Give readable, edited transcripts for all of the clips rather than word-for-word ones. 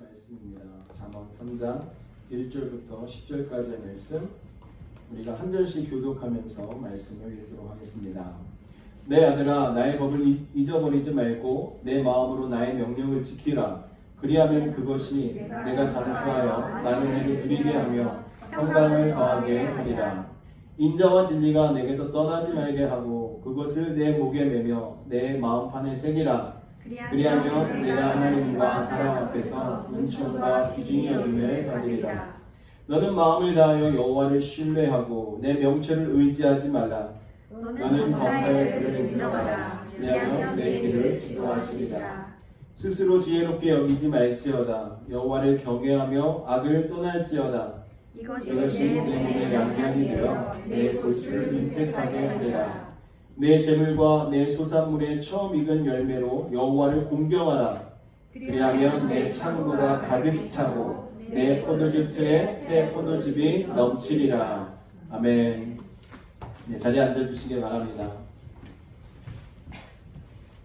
말씀입니다. 잠언 3장 1절부터 10절까지의 말씀, 우리가 한 절씩 교독하면서 말씀을 읽도록 하겠습니다. 내 아들아, 나의 법을 잊어버리지 말고 내 마음으로 나의 명령을 지키라. 그리하면 그것이 내가 장수하여 나는 내게 누리게 하며 평강을 더하게 하리라. 인자와 진리가 내게서 떠나지 말게 하고 그것을 내 목에 매며 내 마음판에 새기라. 그리하면 내가 하나님과 사람 앞에서 은총과 기준이 여김을 받으리라. 너는 마음을 다하여 여호와를 신뢰하고 내 명체를 의지하지 말라. 너는 범사의 길을 인정하라. 그리하면 내 길을 지도하시리라. 스스로 지혜롭게 여기지 말지어다. 여호와를 경외하며 악을 떠날지어다. 이것이 내 몸의 양면이 되어 내 골수를 윤택하게 하리라. 내 재물과 내 소산물의 처음 익은 열매로 여호와를 공경하라. 그리하면 내 창고가 가득 차고 내 포도즙 트에 새 포도즙이 넘치리라. 아멘. 네, 자리에 앉아주시기 바랍니다.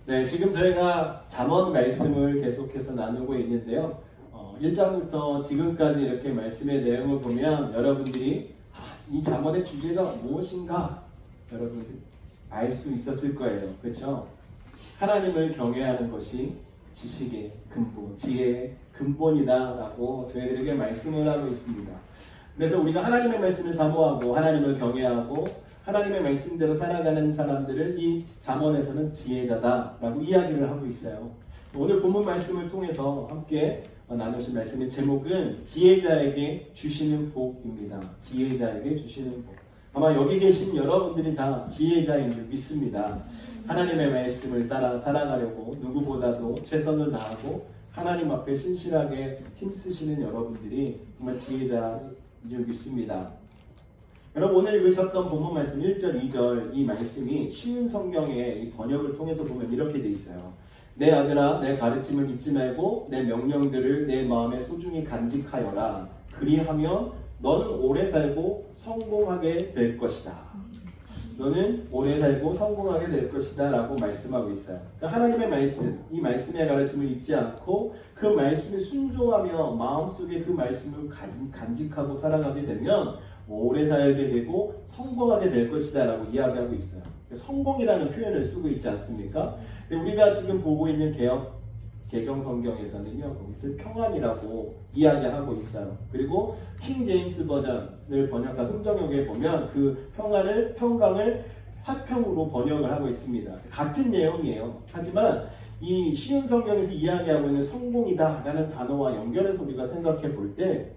네, 지금 저희가 잠언 말씀을 계속해서 나누고 있는데요. 1장부터 지금까지 이렇게 말씀의 내용을 보면 여러분들이 이 잠언의 주제가 무엇인가 여러분들 알 수 있었을 거예요. 그렇죠? 하나님을 경외하는 것이 지식의 근본, 지혜의 근본이다라고 저희들에게 말씀을 하고 있습니다. 그래서 우리가 하나님의 말씀을 사모하고 하나님을 경외하고 하나님의 말씀대로 살아가는 사람들을 이 잠언에서는 지혜자다라고 이야기를 하고 있어요. 오늘 본문 말씀을 통해서 함께 나누신 말씀의 제목은 지혜자에게 주시는 복입니다. 지혜자에게 주시는 복. 아마 여기 계신 여러분들이 다 지혜자인 줄 믿습니다. 하나님의 말씀을 따라 살아가려고 누구보다도 최선을 다하고 하나님 앞에 신실하게 힘쓰시는 여러분들이 정말 지혜자인 줄 믿습니다. 여러분, 오늘 읽으셨던 본문 말씀 1절, 2절 이 말씀이 쉬운 성경의 이 번역을 통해서 보면 이렇게 돼 있어요. 내 아들아, 내 가르침을 잊지 말고 내 명령들을 내 마음에 소중히 간직하여라. 그리하면 너는 오래 살고 성공하게 될 것이다. 너는 오래 살고 성공하게 될 것이다 라고 말씀하고 있어요. 그러니까 하나님의 말씀, 이 말씀의 가르침을 잊지 않고 그 말씀에 순종하며 마음속에 그 말씀을 간직하고 살아가게 되면 오래 살게 되고 성공하게 될 것이다 라고 이야기하고 있어요. 성공이라는 표현을 쓰고 있지 않습니까? 근데 우리가 지금 보고 있는 개정 성경에서는요, 거기서 평안이라고 이야기하고 있어요. 그리고 킹 제임스 버전을 번역한 흥정역에 보면 그 평강을 화평으로 번역을 하고 있습니다. 같은 내용이에요. 하지만 이 쉬운 성경에서 이야기하고 있는 성공이다라는 단어와 연결해서 우리가 생각해 볼 때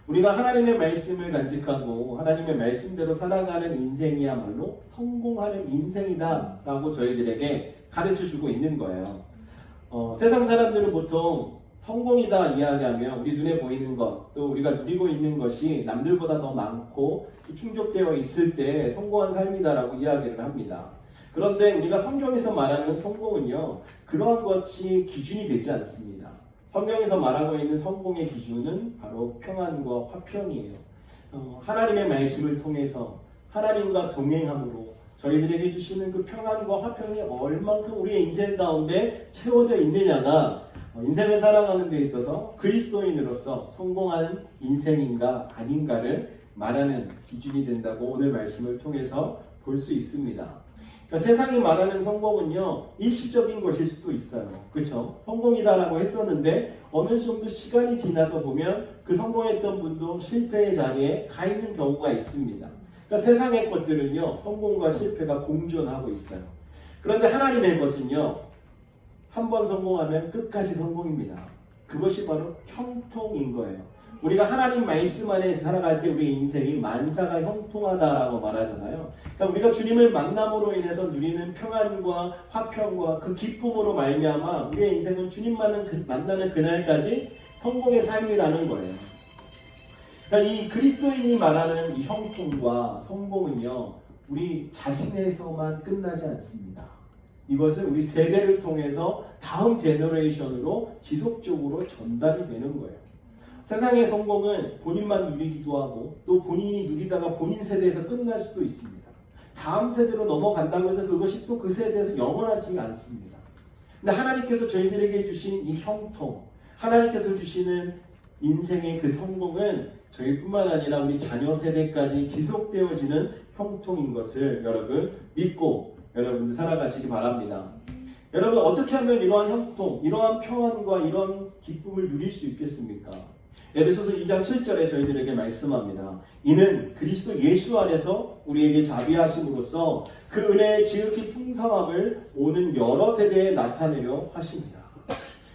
우리가 하나님의 말씀을 간직하고 하나님의 말씀대로 살아가는 인생이야말로 성공하는 인생이다라고 저희들에게 가르쳐주고 있는 거예요. 세상 사람들은 보통 성공이다 이야기하면 우리 눈에 보이는 것, 또 우리가 누리고 있는 것이 남들보다 더 많고 충족되어 있을 때 성공한 삶이다라고 이야기를 합니다. 그런데 우리가 성경에서 말하는 성공은요, 그러한 것이 기준이 되지 않습니다. 성경에서 말하고 있는 성공의 기준은 바로 평안과 화평이에요. 하나님의 말씀을 통해서 하나님과 동행함으로 저희들에게 주시는 그 평안과 화평이 얼만큼 우리의 인생 가운데 채워져 있느냐가 인생을 살아가는 데 있어서 그리스도인으로서 성공한 인생인가 아닌가를 말하는 기준이 된다고 오늘 말씀을 통해서 볼 수 있습니다. 그러니까 세상이 말하는 성공은요, 일시적인 것일 수도 있어요. 그렇죠? 성공이다라고 했었는데 어느 정도 시간이 지나서 보면 그 성공했던 분도 실패의 자리에 가 있는 경우가 있습니다. 그러니까 세상의 것들은요, 성공과 실패가 공존하고 있어요. 그런데 하나님의 것은요, 한 번 성공하면 끝까지 성공입니다. 그것이 바로 형통인 거예요. 우리가 하나님 말씀 안에 살아갈 때 우리 인생이 만사가 형통하다라고 말하잖아요. 그러니까 우리가 주님을 만남으로 인해서 누리는 평안과 화평과 그 기쁨으로 말미암아 우리의 인생은 주님만을 만나는 그날까지 성공의 삶이라는 거예요. 그러니까 이 그리스도인이 말하는 이 형통과 성공은요, 우리 자신에서만 끝나지 않습니다. 이것은 우리 세대를 통해서 다음 제너레이션으로 지속적으로 전달이 되는 거예요. 세상의 성공은 본인만 누리기도 하고 또 본인이 누리다가 본인 세대에서 끝날 수도 있습니다. 다음 세대로 넘어간다고 해서 그것이 또 그 세대에서 영원하지 않습니다. 근데 하나님께서 저희들에게 주신 이 형통, 하나님께서 주시는 인생의 그 성공은 저희뿐만 아니라 우리 자녀 세대까지 지속되어지는 형통인 것을 여러분 믿고 여러분들 살아가시기 바랍니다. 여러분 어떻게 하면 이러한 형통, 이러한 평안과 이런 기쁨을 누릴 수 있겠습니까? 에베소서 2장 7절에 저희들에게 말씀합니다. 이는 그리스도 예수 안에서 우리에게 자비하심으로써 그 은혜의 지극히 풍성함을 오는 여러 세대에 나타내려 하십니다.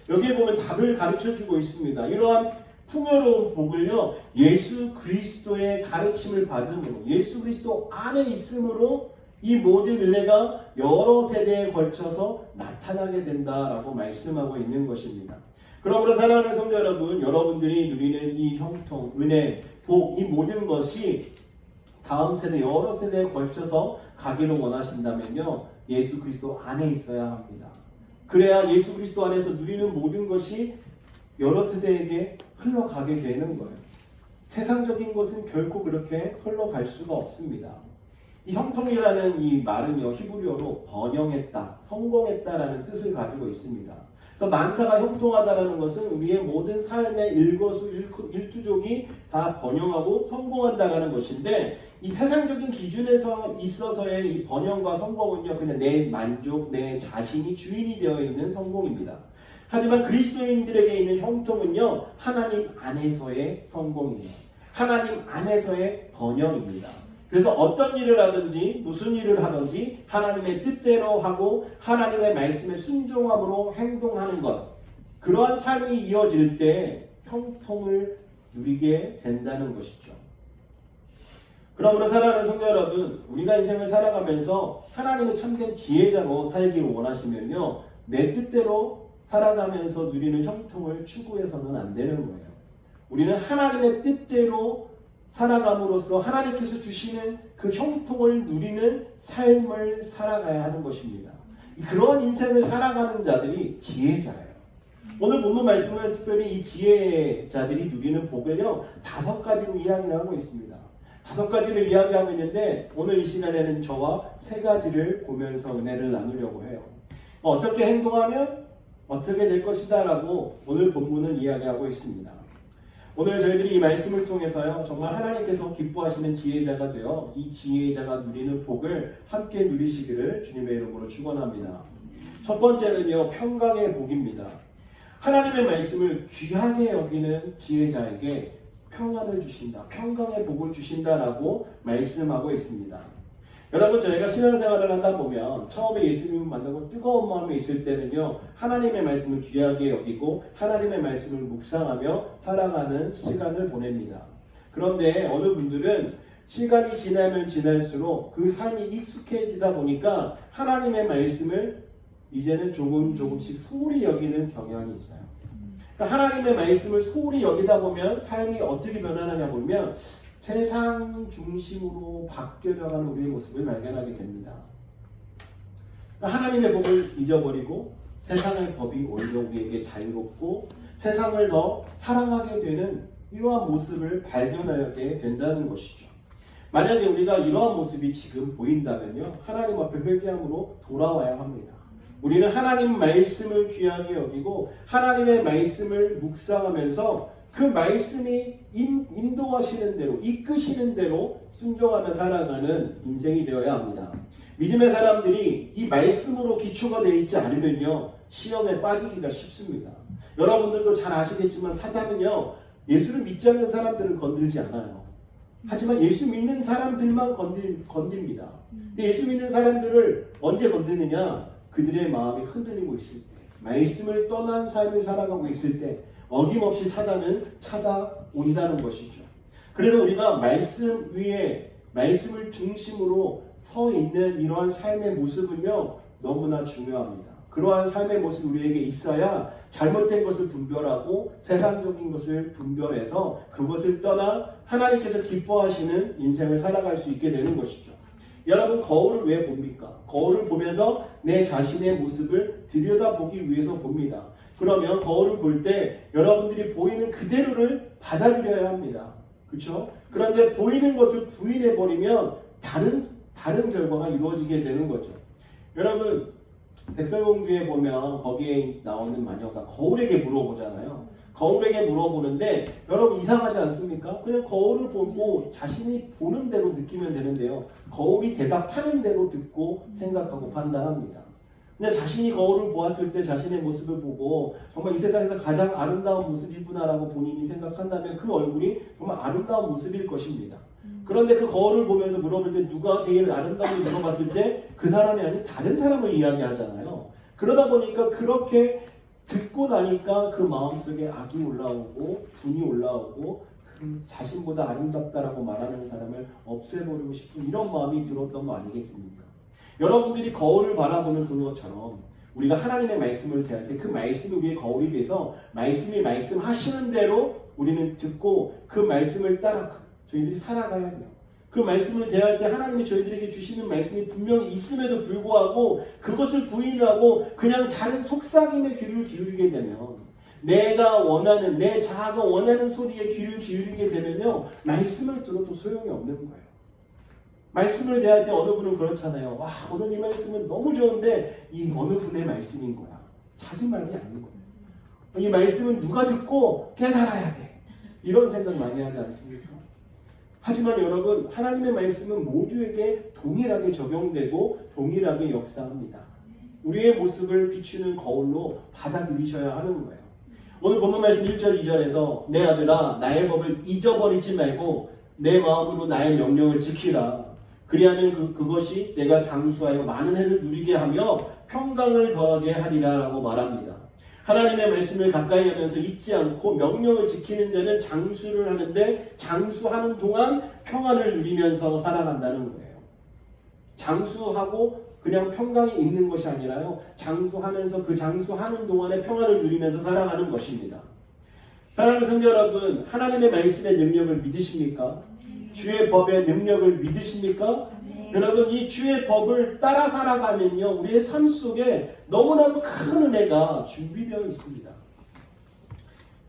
여기에 보면 답을 가르쳐주고 있습니다. 이러한 풍요로운 복을요, 예수 그리스도의 가르침을 받음으로, 예수 그리스도 안에 있음으로 이 모든 은혜가 여러 세대에 걸쳐서 나타나게 된다라고 말씀하고 있는 것입니다. 그러므로 사랑하는 성도 여러분, 여러분들이 누리는 이 형통, 은혜, 복, 이 모든 것이 다음 세대, 여러 세대에 걸쳐서 가기를 원하신다면요, 예수 그리스도 안에 있어야 합니다. 그래야 예수 그리스도 안에서 누리는 모든 것이 여러 세대에게 흘러가게 되는 거예요. 세상적인 것은 결코 그렇게 흘러갈 수가 없습니다. 이 형통이라는 이 말은요, 히브리어로 번영했다, 성공했다라는 뜻을 가지고 있습니다. 그래서 만사가 형통하다라는 것은 우리의 모든 삶의 일거수일투족이 다 번영하고 성공한다라는 것인데, 이 세상적인 기준에서 있어서의 이 번영과 성공은요, 그냥 내 만족, 내 자신이 주인이 되어 있는 성공입니다. 하지만 그리스도인들에게 있는 형통은요, 하나님 안에서의 성공입니다. 하나님 안에서의 번영입니다. 그래서 어떤 일을 하든지 무슨 일을 하든지 하나님의 뜻대로 하고 하나님의 말씀에 순종함으로 행동하는 것, 그러한 삶이 이어질 때 형통을 누리게 된다는 것이죠. 그러므로 사랑하는 성도 여러분, 우리가 인생을 살아가면서 하나님의 참된 지혜자로 살기를 원하시면요, 내 뜻대로 살아가면서 누리는 형통을 추구해서는 안 되는 거예요. 우리는 하나님의 뜻대로 살아감으로써 하나님께서 주시는 그 형통을 누리는 삶을 살아가야 하는 것입니다. 그러한 인생을 살아가는 자들이 지혜자예요. 오늘 본문 말씀은 특별히 이 지혜자들이 누리는 복을요, 5가지로 이야기를 하고 있습니다. 5가지를 이야기하고 있는데 오늘 이 시간에는 저와 3가지를 보면서 은혜를 나누려고 해요. 어떻게 행동하면 어떻게 될 것이다 라고 오늘 본문은 이야기하고 있습니다. 오늘 저희들이 이 말씀을 통해서요, 정말 하나님께서 기뻐하시는 지혜자가 되어 이 지혜자가 누리는 복을 함께 누리시기를 주님의 이름으로 축원합니다. 첫 번째는요, 평강의 복입니다. 하나님의 말씀을 귀하게 여기는 지혜자에게 평안을 주신다, 평강의 복을 주신다라고 말씀하고 있습니다. 여러분, 저희가 신앙생활을 하다 보면 처음에 예수님을 만나고 뜨거운 마음이 있을 때는요, 하나님의 말씀을 귀하게 여기고 하나님의 말씀을 묵상하며 살아가는 시간을 보냅니다. 그런데 어느 분들은 시간이 지나면 지날수록 그 삶이 익숙해지다 보니까 하나님의 말씀을 이제는 조금씩 소홀히 여기는 경향이 있어요. 그러니까 하나님의 말씀을 소홀히 여기다 보면 삶이 어떻게 변하느냐 보면 세상 중심으로 바뀌어가는 우리의 모습을 발견하게 됩니다. 하나님의 법을 잊어버리고 세상의 법이 오히려 우리에게 자유롭고 세상을 더 사랑하게 되는 이러한 모습을 발견하게 된다는 것이죠. 만약에 우리가 이러한 모습이 지금 보인다면요, 하나님 앞에 회개함으로 돌아와야 합니다. 우리는 하나님 말씀을 귀하게 여기고 하나님의 말씀을 묵상하면서 그 말씀이 인도하시는 대로, 이끄시는 대로 순종하며 살아가는 인생이 되어야 합니다. 믿음의 사람들이 이 말씀으로 기초가 되어 있지 않으면요, 시험에 빠지기가 쉽습니다. 여러분들도 잘 아시겠지만 사단은요, 예수를 믿지 않는 사람들을 건들지 않아요. 하지만 예수 믿는 사람들만 건듭니다. 예수 믿는 사람들을 언제 건드느냐? 그들의 마음이 흔들리고 있을 때, 말씀을 떠난 삶을 살아가고 있을 때 어김없이 사단은 찾아온다는 것이죠. 그래서 우리가 말씀 위에, 말씀을 중심으로 서 있는 이러한 삶의 모습은요, 너무나 중요합니다. 그러한 삶의 모습이 우리에게 있어야 잘못된 것을 분별하고 세상적인 것을 분별해서 그것을 떠나 하나님께서 기뻐하시는 인생을 살아갈 수 있게 되는 것이죠. 여러분, 거울을 왜 봅니까? 거울을 보면서 내 자신의 모습을 들여다보기 위해서 봅니다. 그러면 거울을 볼 때 여러분들이 보이는 그대로를 받아들여야 합니다. 그렇죠? 그런데 보이는 것을 부인해버리면 다른 결과가 이루어지게 되는 거죠. 여러분, 백설공주에 보면 거기에 나오는 마녀가 거울에게 물어보잖아요. 거울에게 물어보는데 여러분 이상하지 않습니까? 그냥 거울을 보고 자신이 보는 대로 느끼면 되는데요. 거울이 대답하는 대로 듣고 생각하고 판단합니다. 근데 자신이 거울을 보았을 때 자신의 모습을 보고 정말 이 세상에서 가장 아름다운 모습이구나라고 본인이 생각한다면 그 얼굴이 정말 아름다운 모습일 것입니다. 그런데 그 거울을 보면서 물어볼 때 누가 제일 아름다운지 물어봤을 때 그 사람이 아닌 다른 사람을 이야기하잖아요. 그러다 보니까 그렇게 듣고 나니까 그 마음속에 악이 올라오고 분이 올라오고 그 자신보다 아름답다라고 말하는 사람을 없애버리고 싶은 이런 마음이 들었던 거 아니겠습니까? 여러분들이 거울을 바라보는 그것처럼 우리가 하나님의 말씀을 대할 때 그 말씀이 우리의 거울이 돼서 말씀이 말씀하시는 대로 우리는 듣고 그 말씀을 따라 저희들이 살아가야 돼요. 그 말씀을 대할 때 하나님이 저희들에게 주시는 말씀이 분명히 있음에도 불구하고 그것을 부인하고 그냥 다른 속삭임에 귀를 기울이게 되면 내가 원하는 내 자아가 원하는 소리에 귀를 기울이게 되면요 말씀을 들어도 소용이 없는 거예요. 말씀을 대할 때 어느 분은 그렇잖아요. 와 오늘 이 말씀은 너무 좋은데 이 어느 분의 말씀인 거야. 자기 말이 아닌 거예요. 이 말씀은 누가 듣고 깨달아야 돼. 이런 생각 많이 하지 않습니까? 하지만 여러분 하나님의 말씀은 모두에게 동일하게 적용되고 동일하게 역사합니다. 우리의 모습을 비추는 거울로 받아들이셔야 하는 거예요. 오늘 본문 말씀 1절 2절에서 내 아들아 나의 법을 잊어버리지 말고 내 마음으로 나의 명령을 지키라. 그리하면 그것이 내가 장수하여 많은 해를 누리게 하며 평강을 더하게 하리라 라고 말합니다. 하나님의 말씀을 가까이 하면서 잊지 않고 명령을 지키는 자는 장수를 하는데 장수하는 동안 평안을 누리면서 살아간다는 거예요. 장수하고 그냥 평강이 있는 것이 아니라요. 장수하면서 그 장수하는 동안에 평안을 누리면서 살아가는 것입니다. 사랑하는 성도 여러분, 하나님의 말씀의 능력을 믿으십니까? 주의 법의 능력을 믿으십니까? 여러분 이 주의 법을 따라 살아가면요 우리의 삶 속에 너무나도 큰 은혜가 준비되어 있습니다.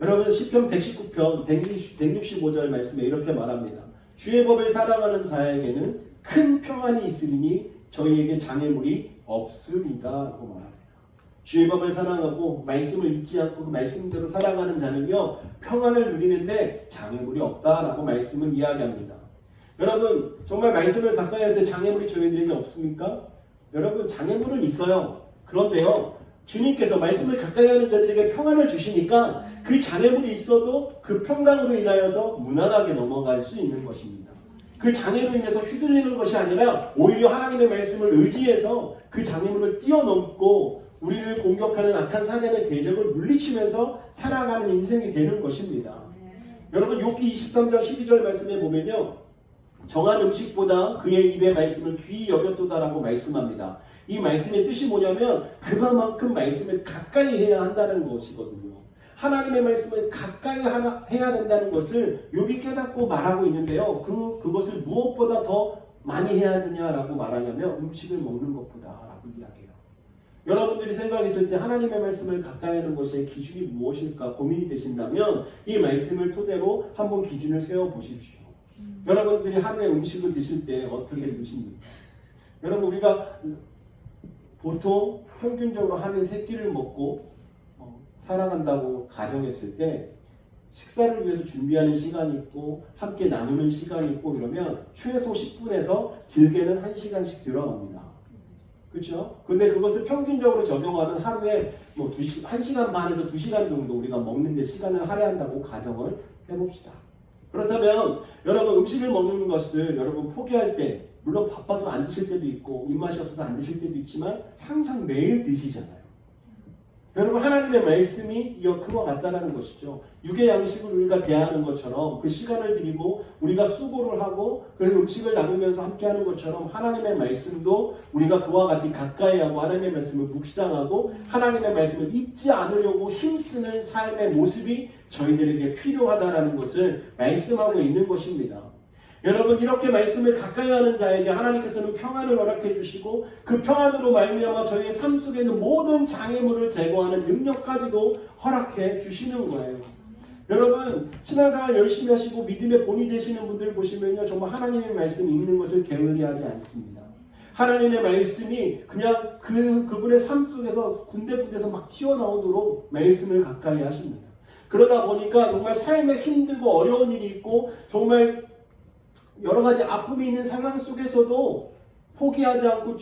여러분 시편 119편 165절 말씀에 이렇게 말합니다. 주의 법을 살아가는 자에게는 큰 평안이 있으리니 저희에게 장애물이 없으리다 라고 말합니다. 주의 법을 사랑하고 말씀을 잊지 않고 그 말씀대로 살아가는 자는요 평안을 누리는데 장애물이 없다라고 말씀을 이야기합니다. 여러분 정말 말씀을 가까이 할 때 장애물이 저희들에게 없습니까? 여러분 장애물은 있어요. 그런데요 주님께서 말씀을 가까이 하는 자들에게 평안을 주시니까 그 장애물이 있어도 그 평강으로 인하여서 무난하게 넘어갈 수 있는 것입니다. 그 장애로 인해서 휘둘리는 것이 아니라 오히려 하나님의 말씀을 의지해서 그 장애물을 뛰어넘고 우리를 공격하는 악한 사단의 대적을 물리치면서 살아가는 인생이 되는 것입니다. 여러분 욥기 23장 12절 말씀에 보면요 정한 음식보다 그의 입의 말씀을 귀히 여겼도다라고 말씀합니다. 이 말씀의 뜻이 뭐냐면 그만큼 말씀을 가까이 해야 한다는 것이거든요. 하나님의 말씀을 가까이 해야 된다는 것을 욥이 깨닫고 말하고 있는데요. 그것을 무엇보다 더 많이 해야 되냐라고 말하냐면 음식을 먹는 것보다라고 이야기해요. 여러분들이 생각했을 때 하나님의 말씀을 가까이 하는 것의 기준이 무엇일까 고민이 되신다면 이 말씀을 토대로 한번 기준을 세워보십시오. 여러분들이 하루에 음식을 드실 때 어떻게 드십니까? 여러분 우리가 보통 평균적으로 하루에 3끼를 먹고 살아간다고 가정했을 때 식사를 위해서 준비하는 시간이 있고 함께 나누는 시간이 있고 그러면 최소 10분에서 길게는 1시간씩 들어갑니다. 그렇죠? 근데 그것을 평균적으로 적용하면 하루에 1시간 반에서 2시간 정도 우리가 먹는 데 시간을 할애한다고 가정을 해봅시다. 그렇다면 여러분 음식을 먹는 것을 여러분 포기할 때 물론 바빠서 안 드실 때도 있고 입맛이 없어서 안 드실 때도 있지만 항상 매일 드시잖아요. 여러분 하나님의 말씀이 그와 같다는 것이죠. 육의 양식을 우리가 대하는 것처럼 그 시간을 드리고 우리가 수고를 하고 그래서 음식을 나누면서 함께하는 것처럼 하나님의 말씀도 우리가 그와 같이 가까이 하고 하나님의 말씀을 묵상하고 하나님의 말씀을 잊지 않으려고 힘쓰는 삶의 모습이 저희들에게 필요하다는 것을 말씀하고 있는 것입니다. 여러분 이렇게 말씀을 가까이 하는 자에게 하나님께서는 평안을 허락해 주시고 그 평안으로 말미암아 저희의 삶 속에 있는 모든 장애물을 제거하는 능력까지도 허락해 주시는 거예요. 여러분 신앙생활 열심히 하시고 믿음의 본이 되시는 분들 보시면요 정말 하나님의 말씀 읽는 것을 게을리하지 않습니다. 하나님의 말씀이 그냥 그분의 삶 속에서 군데군데서 막 튀어나오도록 말씀을 가까이 하십니다. 그러다 보니까 정말 삶에 힘들고 어려운 일이 있고 정말 여러 가지 아픔이 있는 상황 속에서도 포기하지 않고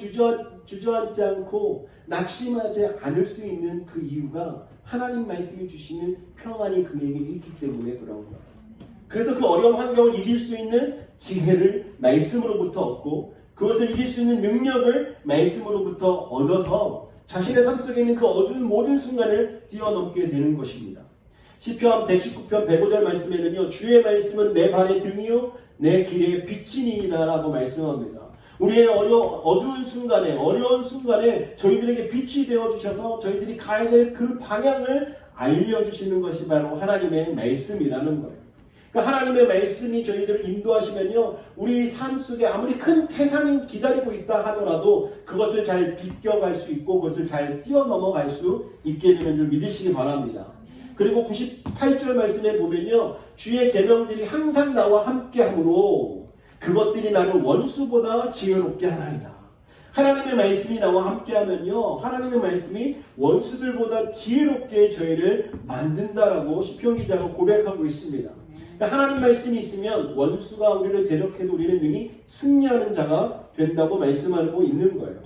주저앉지 않고 낙심하지 않을 수 있는 그 이유가 하나님 말씀이 주시는 평안이 그에게 있기 때문에 그런 거예요. 그래서 그 어려운 환경을 이길 수 있는 지혜를 말씀으로부터 얻고 그것을 이길 수 있는 능력을 말씀으로부터 얻어서 자신의 삶 속에 있는 그 어두운 모든 순간을 뛰어넘게 되는 것입니다. 시편 119편 105절 말씀에는요. 주의 말씀은 내 발의 등이요 내 길의 빛이니이다 라고 말씀합니다. 우리의 어두운 순간에 어려운 순간에 저희들에게 빛이 되어주셔서 저희들이 가야 될 그 방향을 알려주시는 것이 바로 하나님의 말씀이라는 거예요. 그러니까 하나님의 말씀이 저희들을 인도하시면요. 우리 삶 속에 아무리 큰 태산이 기다리고 있다 하더라도 그것을 잘 비껴갈 수 있고 그것을 잘 뛰어넘어갈 수 있게 되는 줄 믿으시기 바랍니다. 그리고 98절 말씀에 보면요. 주의 계명들이 항상 나와 함께하므로 그것들이 나를 원수보다 지혜롭게 하나이다. 하나님의 말씀이 나와 함께하면요. 하나님의 말씀이 원수들보다 지혜롭게 저희를 만든다라고 시편 기자가 고백하고 있습니다. 하나님 말씀이 있으면 원수가 우리를 대적해도 우리는 능히 승리하는 자가 된다고 말씀하고 있는 거예요.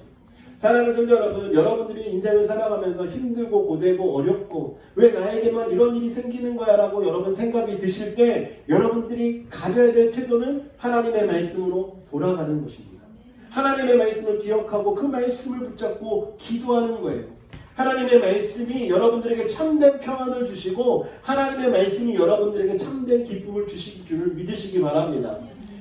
사랑하는 성도 여러분, 여러분들이 인생을 살아가면서 힘들고 고되고 어렵고 왜 나에게만 이런 일이 생기는 거야 라고 여러분 생각이 드실 때 여러분들이 가져야 될 태도는 하나님의 말씀으로 돌아가는 것입니다. 하나님의 말씀을 기억하고 그 말씀을 붙잡고 기도하는 거예요. 하나님의 말씀이 여러분들에게 참된 평안을 주시고 하나님의 말씀이 여러분들에게 참된 기쁨을 주실 줄을 믿으시기 바랍니다.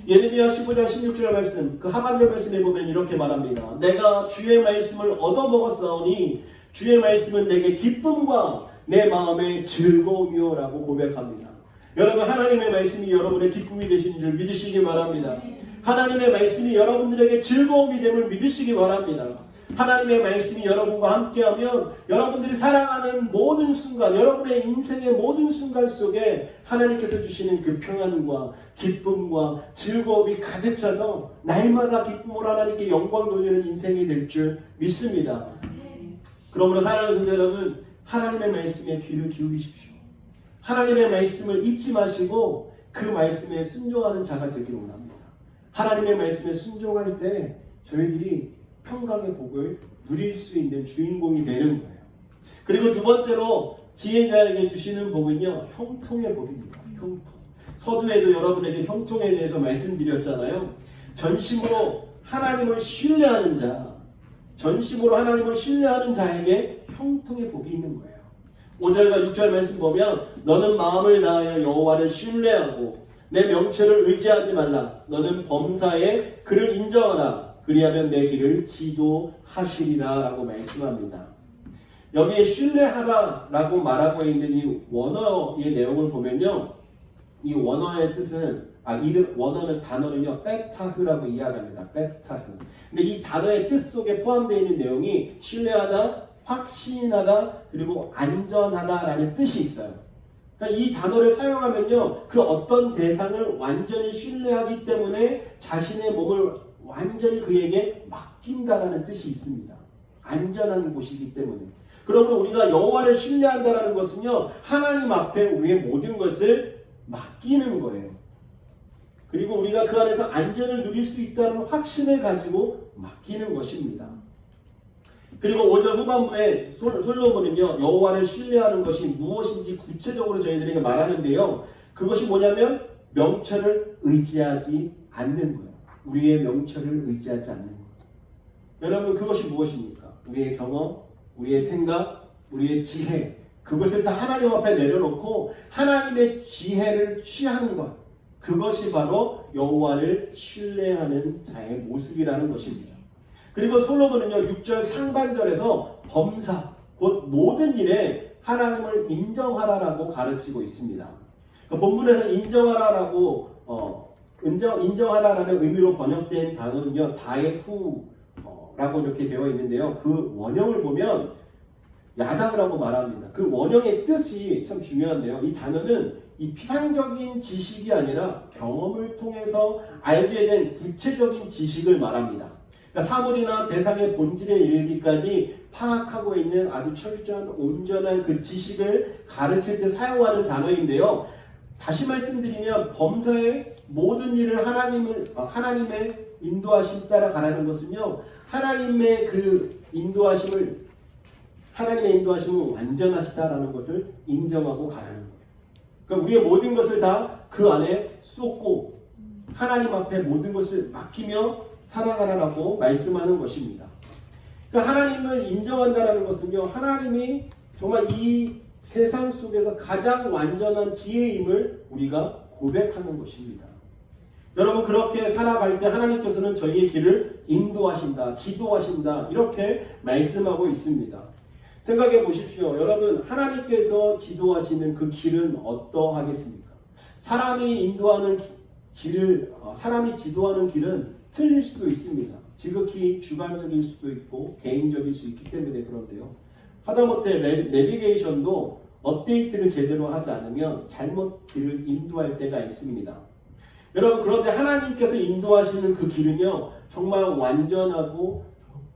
예레미야 15장 16절 말씀, 그 하반절 말씀에 보면 이렇게 말합니다. 내가 주의 말씀을 얻어먹었사오니 주의 말씀은 내게 기쁨과 내 마음의 즐거움이요 라고 고백합니다. 여러분, 하나님의 말씀이 여러분의 기쁨이 되신 줄 믿으시기 바랍니다. 하나님의 말씀이 여러분들에게 즐거움이 됨을 믿으시기 바랍니다. 하나님의 말씀이 여러분과 함께하면 여러분들이 살아가는 모든 순간, 여러분의 인생의 모든 순간 속에 하나님께서 주시는 그 평안과 기쁨과 즐거움이 가득 차서 날마다 기쁨으로 하나님께 영광 돌리는 인생이 될 줄 믿습니다. 그러므로 사랑하는 성도 여러분, 하나님의 말씀에 귀를 기울이십시오. 하나님의 말씀을 잊지 마시고 그 말씀에 순종하는 자가 되기를 원합니다. 하나님의 말씀에 순종할 때 저희들이 평강의 복을 누릴 수 있는 주인공이 되는 거예요. 그리고 두 번째로 지혜자에게 주시는 복은요, 형통의 복입니다. 형통. 서두에도 여러분에게 형통에 대해서 말씀드렸잖아요. 전심으로 하나님을 신뢰하는 자, 전심으로 하나님을 신뢰하는 자에게 형통의 복이 있는 거예요. 5절과 6절 말씀 보면 너는 마음을 다하여 여호와를 신뢰하고 내 명철을 의지하지 말라. 너는 범사에 그를 인정하라. 그리하면 내 길을 지도하시리라 라고 말씀합니다. 여기에 신뢰하라 라고 말하고 있는 이 원어의 내용을 보면요. 이 원어의 뜻은 원어는 단어는요. 백타흐라고 이해합니다. 백타흐. 근데 이 단어의 뜻 속에 포함되어 있는 내용이 신뢰하다, 확신하다, 그리고 안전하다라는 뜻이 있어요. 그러니까 이 단어를 사용하면요. 그 어떤 대상을 완전히 신뢰하기 때문에 자신의 몸을 완전히 그에게 맡긴다라는 뜻이 있습니다. 안전한 곳이기 때문에. 그러므로 우리가 여호와를 신뢰한다라는 것은요. 하나님 앞에 우리의 모든 것을 맡기는 거예요. 그리고 우리가 그 안에서 안전을 누릴 수 있다는 확신을 가지고 맡기는 것입니다. 그리고 5절 후반부에 솔로몬은요. 여호와를 신뢰하는 것이 무엇인지 구체적으로 저희들에게 말하는데요. 그것이 뭐냐면 명철을 의지하지 않는 거예요. 우리의 명철을 의지하지 않는 것. 여러분, 그것이 무엇입니까? 우리의 경험, 우리의 생각, 우리의 지혜, 그것을 다 하나님 앞에 내려놓고 하나님의 지혜를 취하는 것. 그것이 바로 여호와를 신뢰하는 자의 모습이라는 것입니다. 그리고 솔로몬은요, 6절 상반절에서 범사, 곧 모든 일에 하나님을 인정하라라고 가르치고 있습니다. 본문에서 인정하라라고 인정하라라는 의미로 번역된 단어는요, 다에후라고 이렇게 되어 있는데요. 그 원형을 보면 야다라고 말합니다. 그 원형의 뜻이 참 중요한데요. 이 단어는 이 피상적인 지식이 아니라 경험을 통해서 알게 된 구체적인 지식을 말합니다. 그러니까 사물이나 대상의 본질에 이르기까지 파악하고 있는 아주 철저한 온전한 그 지식을 가르칠 때 사용하는 단어인데요. 다시 말씀드리면 범사의 모든 일을 하나님의 인도하심 따라 가라는 것은요. 하나님의 인도하심은 완전하시다라는 것을 인정하고 가라는 거예요. 그러니까 우리의 모든 것을 다 그 안에 쏟고 하나님 앞에 모든 것을 맡기며 살아가라라고 말씀하는 것입니다. 그러니까 하나님을 인정한다라는 것은요. 하나님이 정말 이 세상 속에서 가장 완전한 지혜임을 우리가 고백하는 것입니다. 여러분 그렇게 살아갈 때 하나님께서는 저희의 길을 인도하신다, 지도하신다 이렇게 말씀하고 있습니다. 생각해 보십시오. 여러분 하나님께서 지도하시는 그 길은 어떠하겠습니까? 사람이 지도하는 길은 틀릴 수도 있습니다. 지극히 주관적일 수도 있고 개인적일 수 있기 때문에 그런데요. 하다못해 내비게이션도 업데이트를 제대로 하지 않으면 잘못 길을 인도할 때가 있습니다. 여러분 그런데 하나님께서 인도하시는 그 길은요. 정말 완전하고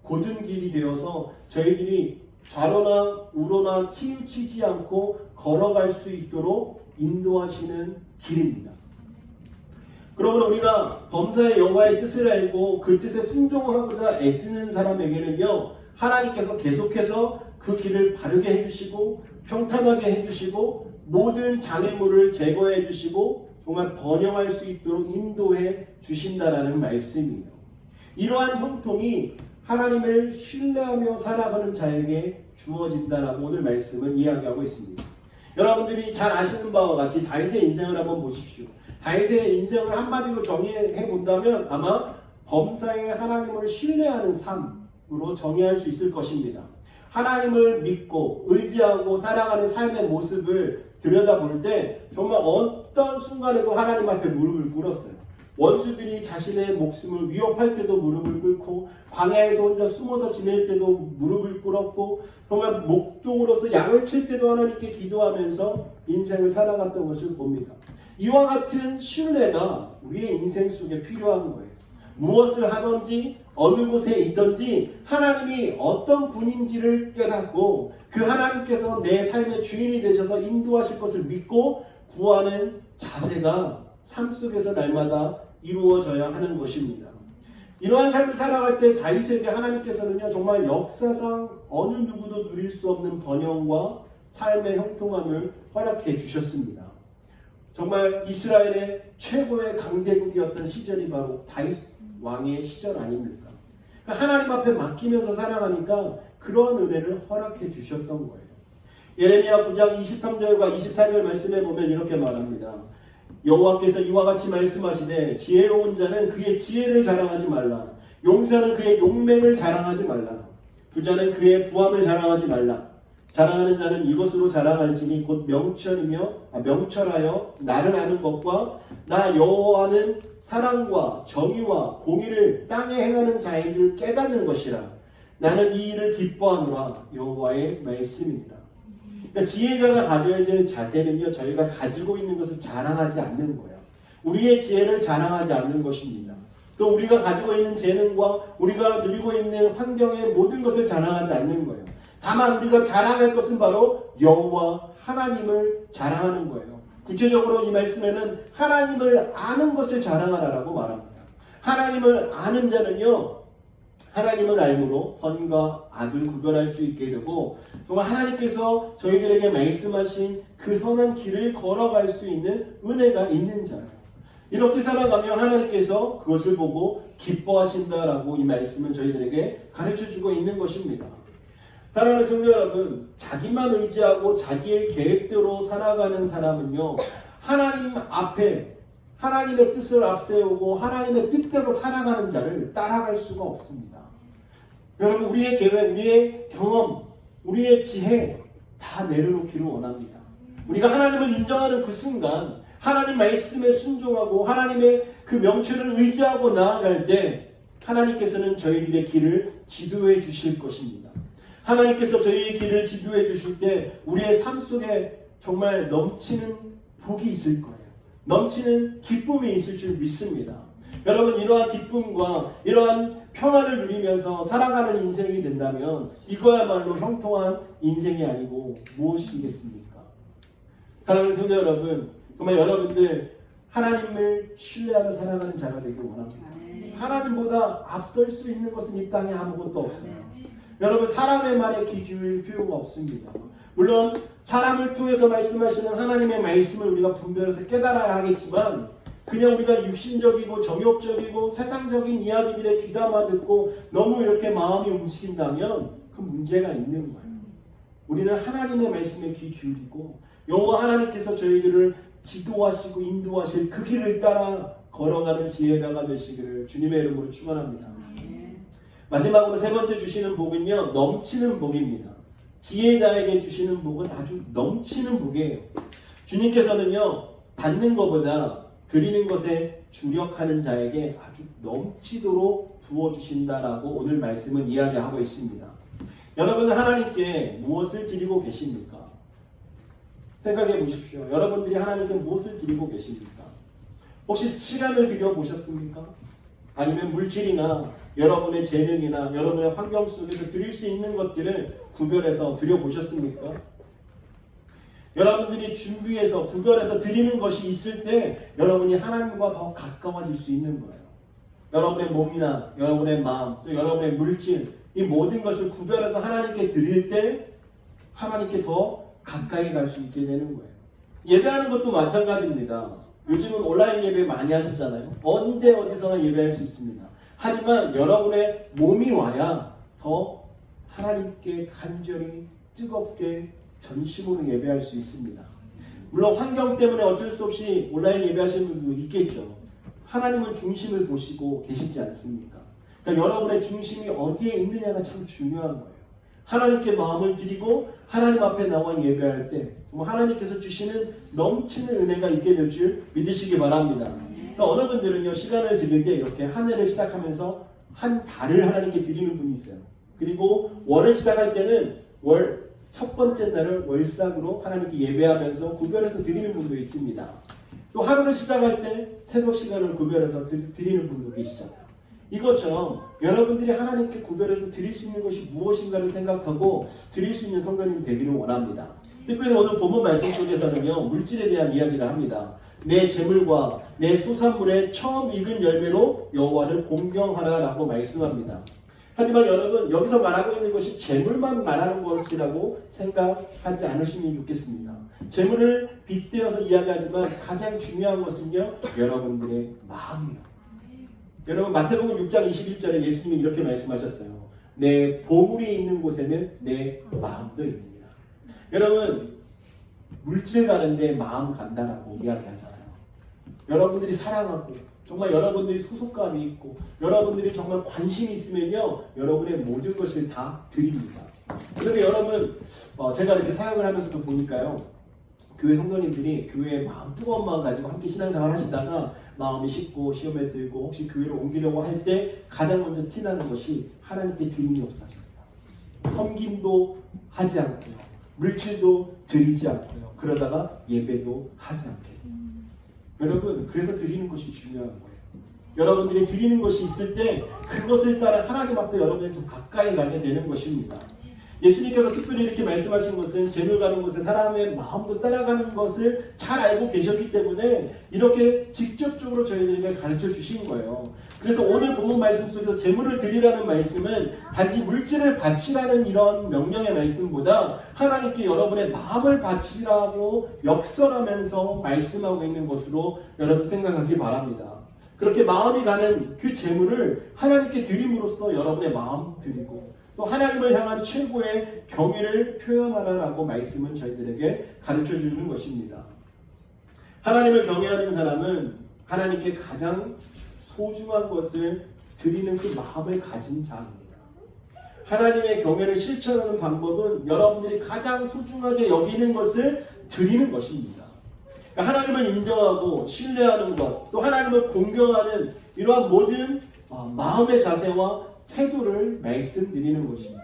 곧은 길이 되어서 저희들이 좌로나 우로나 치우치지 않고 걸어갈 수 있도록 인도하시는 길입니다. 그러므로 우리가 범사의 여호와의 뜻을 알고 그 뜻에 순종하고자 애쓰는 사람에게는요. 하나님께서 계속해서 그 길을 바르게 해주시고 평탄하게 해주시고 모든 장애물을 제거해 주시고 정말 번영할 수 있도록 인도해 주신다라는 말씀이에요. 이러한 형통이 하나님을 신뢰하며 살아가는 자에게 주어진다라고 오늘 말씀은 이야기하고 있습니다. 여러분들이 잘 아시는 바와 같이 다윗의 인생을 한번 보십시오. 다윗의 인생을 한마디로 정의해 본다면 아마 범사의 하나님을 신뢰하는 삶으로 정의할 수 있을 것입니다. 하나님을 믿고 의지하고 살아가는 삶의 모습을 들여다볼 때 정말 어떤 순간에도 하나님 앞에 무릎을 꿇었어요. 원수들이 자신의 목숨을 위협할 때도 무릎을 꿇고 광야에서 혼자 숨어서 지낼 때도 무릎을 꿇었고 정말 목동으로서 양을 칠 때도 하나님께 기도하면서 인생을 살아갔던 것을 봅니다. 이와 같은 신뢰가 우리의 인생 속에 필요한 거예요. 무엇을 하든지 어느 곳에 있든지 하나님이 어떤 분인지를 깨닫고 그 하나님께서 내 삶의 주인이 되셔서 인도하실 것을 믿고 구하는 자세가 삶 속에서 날마다 이루어져야 하는 것입니다. 이러한 삶을 살아갈 때 다윗에게 하나님께서는요 정말 역사상 어느 누구도 누릴 수 없는 번영과 삶의 형통함을 허락해 주셨습니다. 정말 이스라엘의 최고의 강대국이었던 시절이 바로 다윗 왕의 시절 아닙니까? 그러니까 하나님 앞에 맡기면서 살아가니까 그러한 은혜를 허락해 주셨던 거예요. 예레미야 9장 23절과 24절 말씀에 보면 이렇게 말합니다. 여호와께서 이와 같이 말씀하시되 지혜로운 자는 그의 지혜를 자랑하지 말라. 용사는 그의 용맹을 자랑하지 말라. 부자는 그의 부함을 자랑하지 말라. 자랑하는 자는 이것으로 자랑할지니 곧 명철하여 나를 아는 것과 나 여호와는 사랑과 정의와 공의를 땅에 행하는 자인 줄 깨닫는 것이라. 나는 이 일을 기뻐하노라. 여호와의 말씀입니다. 그러니까 지혜자가 가져야 될 자세는요, 저희가 가지고 있는 것을 자랑하지 않는 거예요. 우리의 지혜를 자랑하지 않는 것입니다. 또 우리가 가지고 있는 재능과 우리가 누리고 있는 환경의 모든 것을 자랑하지 않는 거예요. 다만 우리가 자랑할 것은 바로 여호와 하나님을 자랑하는 거예요. 구체적으로 이 말씀에는 하나님을 아는 것을 자랑하라라고 말합니다. 하나님을 아는 자는요, 하나님을 알므로 선과 악을 구별할 수 있게 되고 정말 하나님께서 저희들에게 말씀하신 그 선한 길을 걸어갈 수 있는 은혜가 있는 자예요. 이렇게 살아가면 하나님께서 그것을 보고 기뻐하신다라고 이 말씀은 저희들에게 가르쳐주고 있는 것입니다. 사랑하는 성도 여러분, 자기만 의지하고 자기의 계획대로 살아가는 사람은요, 하나님 앞에 하나님의 뜻을 앞세우고 하나님의 뜻대로 살아가는 자를 따라갈 수가 없습니다. 여러분, 우리의 계획, 우리의 경험, 우리의 지혜 다 내려놓기를 원합니다. 우리가 하나님을 인정하는 그 순간 하나님 말씀에 순종하고 하나님의 그 명철을 의지하고 나아갈 때 하나님께서는 저희들의 길을 지도해 주실 것입니다. 하나님께서 저희의 길을 지도해 주실 때 우리의 삶 속에 정말 넘치는 복이 있을 거예요. 넘치는 기쁨이 있을 줄 믿습니다. 여러분 이러한 기쁨과 이러한 평화를 누리면서 살아가는 인생이 된다면 이거야말로 형통한 인생이 아니고 무엇이겠습니까? 사랑하는 성도 여러분, 정말 여러분들 하나님을 신뢰하며 살아가는 자가 되길 원합니다. 하나님보다 앞설 수 있는 것은 이 땅에 아무것도 없어요. 여러분 사람의 말에 귀 기울일 필요가 없습니다. 물론 사람을 통해서 말씀하시는 하나님의 말씀을 우리가 분별해서 깨달아야 하겠지만 그냥 우리가 육신적이고 정욕적이고 세상적인 이야기들에 귀담아 듣고 너무 이렇게 마음이 움직인다면 그 문제가 있는 거예요. 우리는 하나님의 말씀에 귀 기울이고 여호와 하나님께서 저희들을 지도하시고 인도하실 그 길을 따라 걸어가는 지혜자가 되시기를 주님의 이름으로 축원합니다. 마지막으로 세 번째 주시는 복은요, 넘치는 복입니다. 지혜자에게 주시는 복은 아주 넘치는 복이에요. 주님께서는요, 받는 것보다 드리는 것에 주력하는 자에게 아주 넘치도록 부어주신다라고 오늘 말씀은 이야기하고 있습니다. 여러분은 하나님께 무엇을 드리고 계십니까? 생각해 보십시오. 여러분들이 하나님께 무엇을 드리고 계십니까? 혹시 시간을 드려보셨습니까? 아니면 물질이나 여러분의 재능이나 여러분의 환경 속에서 드릴 수 있는 것들을 구별해서 드려보셨습니까? 여러분들이 준비해서 구별해서 드리는 것이 있을 때 여러분이 하나님과 더 가까워질 수 있는 거예요. 여러분의 몸이나 여러분의 마음, 또 여러분의 물질, 이 모든 것을 구별해서 하나님께 드릴 때 하나님께 더 가까이 갈 수 있게 되는 거예요. 예배하는 것도 마찬가지입니다. 요즘은 온라인 예배 많이 하시잖아요. 언제 어디서나 예배할 수 있습니다. 하지만 여러분의 몸이 와야 더 하나님께 간절히 뜨겁게 전심으로 예배할 수 있습니다. 물론 환경 때문에 어쩔 수 없이 온라인 예배하시는 분도 있겠죠. 하나님은 중심을 보시고 계시지 않습니까? 그러니까 여러분의 중심이 어디에 있느냐가 참 중요한 거예요. 하나님께 마음을 드리고 하나님 앞에 나와 예배할 때 정말 하나님께서 주시는 넘치는 은혜가 있게 될 줄 믿으시기 바랍니다. 그러니까 어느 분들은요, 시간을 드릴 때 이렇게 한 해를 시작하면서 한 달을 하나님께 드리는 분이 있어요. 그리고 월을 시작할 때는 월 첫 번째 날을 월삭으로 하나님께 예배하면서 구별해서 드리는 분도 있습니다. 또 하루를 시작할 때 새벽 시간을 구별해서 드리는 분도 계시잖아요. 이것처럼 여러분들이 하나님께 구별해서 드릴 수 있는 것이 무엇인가를 생각하고 드릴 수 있는 성도님이 되기를 원합니다. 특별히 오늘 본문 말씀 속에서는요, 물질에 대한 이야기를 합니다. 내 재물과 내 소산물의 처음 익은 열매로 여호와를 공경하라라고 말씀합니다. 하지만 여러분, 여기서 말하고 있는 것이 재물만 말하는 것이라고 생각하지 않으시면 좋겠습니다. 재물을 빗대어서 이야기하지만 가장 중요한 것은요, 여러분들의 마음이에요. 여러분, 마태복음 6장 21절에 예수님이 이렇게 말씀하셨어요. 내 보물이 있는 곳에는 내 마음도 있느니라. 여러분, 물질 가는데 마음 간다라고 이야기하잖아요. 여러분들이 사랑하고 정말 여러분들이 소속감이 있고 여러분들이 정말 관심이 있으면요, 여러분의 모든 것을 다 드립니다. 그런데 여러분, 제가 이렇게 사역을 하면서도 보니까요, 교회 성도님들이 교회에 마음 뜨거운 마음 가지고 함께 신앙생활 하시다가 마음이 식고 시험에 들고 혹시 교회를 옮기려고 할 때 가장 먼저 티나는 것이 하나님께 드림이 없어집니다. 섬김도 하지 않고요, 물질도 드리지 않고요, 그러다가 예배도 하지 않게 돼요. 여러분, 그래서 드리는 것이 중요한 거예요. 여러분들이 드리는 것이 있을 때 그것을 따라 하나님 앞에 여러분이 더 가까이 가게 되는 것입니다. 예수님께서 특별히 이렇게 말씀하신 것은 재물 가는 곳에 사람의 마음도 따라가는 것을 잘 알고 계셨기 때문에 이렇게 직접적으로 저희들에게 가르쳐 주신 거예요. 그래서 오늘 본문 말씀 속에서 재물을 드리라는 말씀은 단지 물질을 바치라는 이런 명령의 말씀보다 하나님께 여러분의 마음을 바치라고 역설하면서 말씀하고 있는 것으로 여러분 생각하기 바랍니다. 그렇게 마음이 가는 그 재물을 하나님께 드림으로써 여러분의 마음 드리고 또 하나님을 향한 최고의 경외를 표현하라라고 말씀은 저희들에게 가르쳐주는 것입니다. 하나님을 경외하는 사람은 하나님께 가장 소중한 것을 드리는 그 마음을 가진 자입니다. 하나님의 경외를 실천하는 방법은 여러분들이 가장 소중하게 여기는 것을 드리는 것입니다. 그러니까 하나님을 인정하고 신뢰하는 것, 또 하나님을 공경하는 이러한 모든 마음의 자세와 태도를 말씀드리는 것입니다.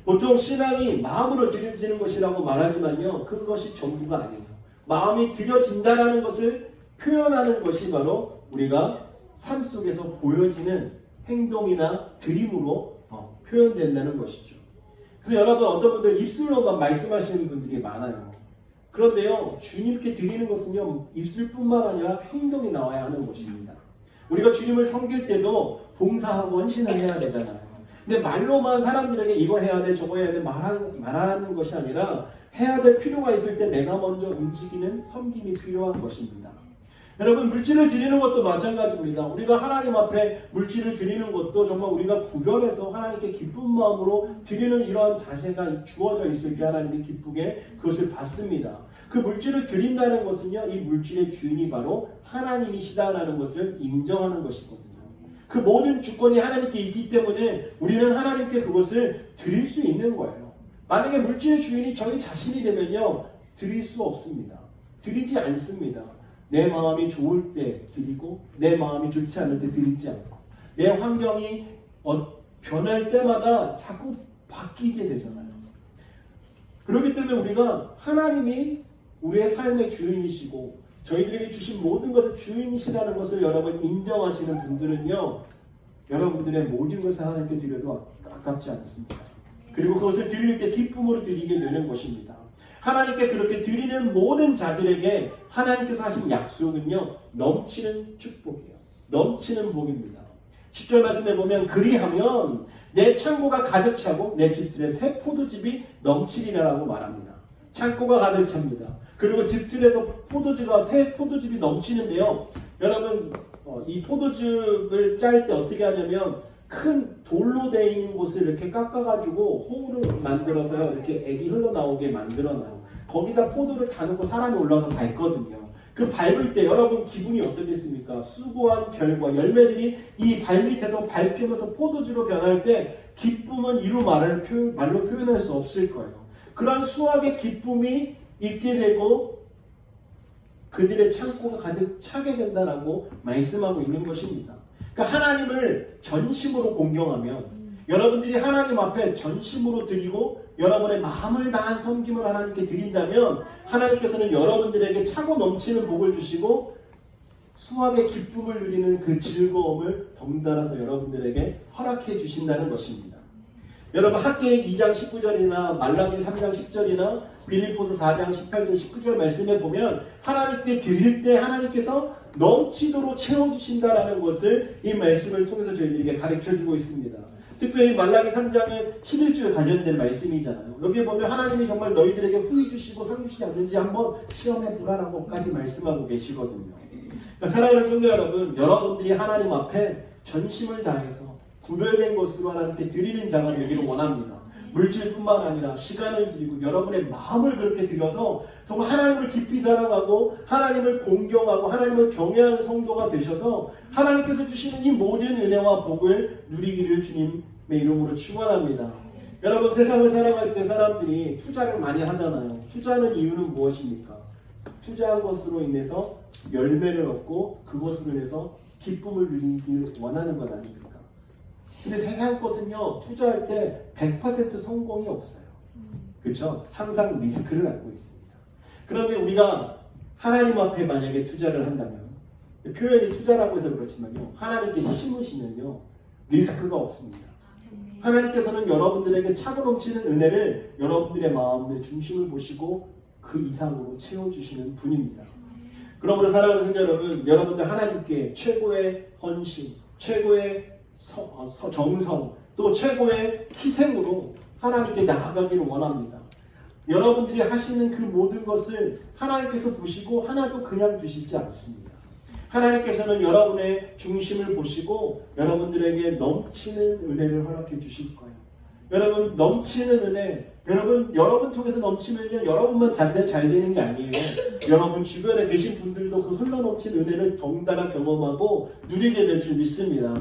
보통 신앙이 마음으로 드려지는 것이라고 말하지만요, 그것이 전부가 아니에요. 마음이 드려진다라는 것을 표현하는 것이 바로 우리가 삶 속에서 보여지는 행동이나 드림으로 표현된다는 것이죠. 그래서 여러분 어떤 분들 입술로만 말씀하시는 분들이 많아요. 그런데요, 주님께 드리는 것은요, 입술뿐만 아니라 행동이 나와야 하는 것입니다. 우리가 주님을 섬길 때도 봉사하고 헌신을 해야 되잖아요. 근데 말로만 사람들에게 이거 해야 돼, 저거 해야 돼 말하는 것이 아니라 해야 될 필요가 있을 때 내가 먼저 움직이는 섬김이 필요한 것입니다. 여러분, 물질을 드리는 것도 마찬가지입니다. 우리가 하나님 앞에 물질을 드리는 것도 정말 우리가 구별해서 하나님께 기쁜 마음으로 드리는 이러한 자세가 주어져 있을 때 하나님이 기쁘게 그것을 받습니다. 그 물질을 드린다는 것은요, 이 물질의 주인이 바로 하나님이시다라는 것을 인정하는 것이거든요. 그 모든 주권이 하나님께 있기 때문에 우리는 하나님께 그것을 드릴 수 있는 거예요. 만약에 물질의 주인이 저희 자신이 되면요, 드릴 수 없습니다. 드리지 않습니다. 내 마음이 좋을 때 드리고 내 마음이 좋지 않을 때 드리지 않고 내 환경이 변할 때마다 자꾸 바뀌게 되잖아요. 그렇기 때문에 우리가 하나님이 우리의 삶의 주인이시고 저희들에게 주신 모든 것의 주인이시라는 것을 여러분 인정하시는 분들은요, 여러분들의 모든 것을 하나님께 드려도 아깝지 않습니다. 그리고 그것을 드릴 때 기쁨으로 드리게 되는 것입니다. 하나님께 그렇게 드리는 모든 자들에게 하나님께서 하신 약속은요, 넘치는 축복이에요. 넘치는 복입니다. 10절 말씀에 보면 그리하면 내 창고가 가득 차고 내 집들의 새 포도즙이 넘치리라라고 말합니다. 창고가 가득 찹니다. 그리고 집들에서 새 포도즙이 넘치는데요. 여러분, 이 포도즙을 짤 때 어떻게 하냐면 큰 돌로 되어 있는 곳을 이렇게 깎아가지고 호를 만들어서요, 이렇게 액이 흘러나오게 만들어놔요. 거기다 포도를 다 넣고 사람이 올라와서 밟거든요. 그 밟을 때 여러분 기분이 어떻겠습니까? 수고한 결과 열매들이 이 발밑에서 밟히면서 포도주로 변할 때 기쁨은 이루 말로 표현할 수 없을 거예요. 그런 수확의 기쁨이 있게 되고 그들의 창고가 가득 차게 된다라고 말씀하고 있는 것입니다. 그러니까 하나님을 전심으로 공경하면 여러분들이 하나님 앞에 전심으로 드리고 여러분의 마음을 다한 섬김을 하나님께 드린다면 하나님께서는 여러분들에게 차고 넘치는 복을 주시고 수확의 기쁨을 누리는 그 즐거움을 덩달아서 여러분들에게 허락해 주신다는 것입니다. 여러분, 학개역 2장 19절이나 말라기 3장 10절이나 빌립보서 4장 18절 19절 말씀에 보면 하나님께 드릴 때 하나님께서 넘치도록 채워주신다라는 것을 이 말씀을 통해서 저희들에게 가르쳐주고 있습니다. 특별히 말라기 3장은 11조에 관련된 말씀이잖아요. 여기 보면 하나님이 정말 너희들에게 후히 주시고 상 주시지 않는지 한번 시험해보라라고까지 말씀하고 계시거든요. 그러니까 사랑하는 성도 여러분, 여러분들이 하나님 앞에 전심을 다해서 구별된 것으로 하나님께 드리는 자가 되기를 원합니다. 물질뿐만 아니라 시간을 드리고 여러분의 마음을 그렇게 드려서 정말 하나님을 깊이 사랑하고 하나님을 공경하고 하나님을 경외하는 성도가 되셔서 하나님께서 주시는 이 모든 은혜와 복을 누리기를 주님의 이름으로 축원합니다. 여러분, 세상을 살아갈 때 사람들이 투자를 많이 하잖아요. 투자하는 이유는 무엇입니까? 투자한 것으로 인해서 열매를 얻고 그것으로 인해서 기쁨을 누리기를 원하는 것 아닙니까? 근데 세상 것은요, 투자할 때 100% 성공이 없어요. 그렇죠? 항상 리스크를 갖고 있습니다. 그런데 우리가 하나님 앞에 만약에 투자를 한다면, 표현이 투자라고 해서 그렇지만요, 하나님께 심으시면요, 리스크가 없습니다. 하나님께서는 여러분들에게 차고 넘치는 은혜를 여러분들의 마음의 중심을 보시고 그 이상으로 채워주시는 분입니다. 그러므로 사랑하는 성도 여러분, 여러분들 하나님께 최고의 헌신, 최고의 정성, 또 최고의 희생으로 하나님께 나아가기를 원합니다. 여러분들이 하시는 그 모든 것을 하나님께서 보시고 하나도 그냥 주시지 않습니다. 하나님께서는 여러분의 중심을 보시고 여러분들에게 넘치는 은혜를 허락해 주실 거예요. 여러분, 넘치는 은혜, 여러분 통해서 넘치면요, 여러분만 잘 되는 게 아니에요. 여러분 주변에 계신 분들도 그 흘러넘친 은혜를 덩달아 경험하고 누리게 될 줄 믿습니다.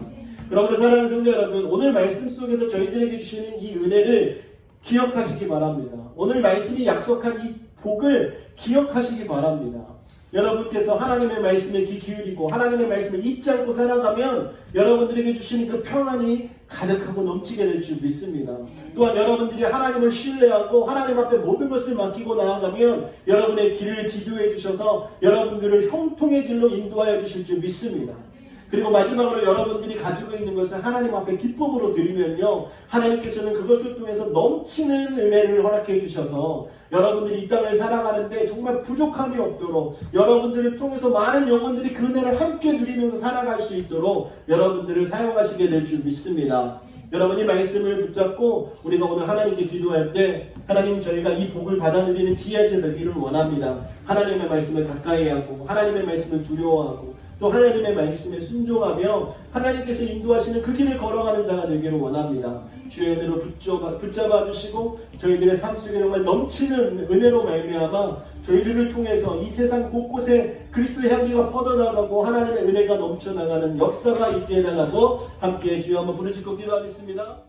그러므로 사랑하는 성도 여러분, 오늘 말씀 속에서 저희들에게 주시는 이 은혜를 기억하시기 바랍니다. 오늘 말씀이 약속한 이 복을 기억하시기 바랍니다. 여러분께서 하나님의 말씀에 귀 기울이고 하나님의 말씀을 잊지 않고 살아가면 여러분들에게 주시는 그 평안이 가득하고 넘치게 될 줄 믿습니다. 또한 여러분들이 하나님을 신뢰하고 하나님 앞에 모든 것을 맡기고 나아가면 여러분의 길을 지도해 주셔서 여러분들을 형통의 길로 인도하여 주실 줄 믿습니다. 그리고 마지막으로 여러분들이 가지고 있는 것을 하나님 앞에 기쁨으로 드리면요, 하나님께서는 그것을 통해서 넘치는 은혜를 허락해 주셔서 여러분들이 이 땅을 살아가는데 정말 부족함이 없도록, 여러분들을 통해서 많은 영혼들이 그 은혜를 함께 누리면서 살아갈 수 있도록 여러분들을 사용하시게 될 줄 믿습니다. 여러분이 말씀을 붙잡고 우리가 오늘 하나님께 기도할 때, 하나님, 저희가 이 복을 받아 누리는 지혜자 되기를 원합니다. 하나님의 말씀을 가까이 하고 하나님의 말씀을 두려워하고 또 하나님의 말씀에 순종하며 하나님께서 인도하시는 그 길을 걸어가는 자가 되기를 원합니다. 주의 은혜로 붙잡아 주시고 저희들의 삶 속에 정말 넘치는 은혜로 말미암아 저희들을 통해서 이 세상 곳곳에 그리스도의 향기가 퍼져나가고 하나님의 은혜가 넘쳐나가는 역사가 있게 해달라고 함께 주여 한번 부르짖고 기도하겠습니다.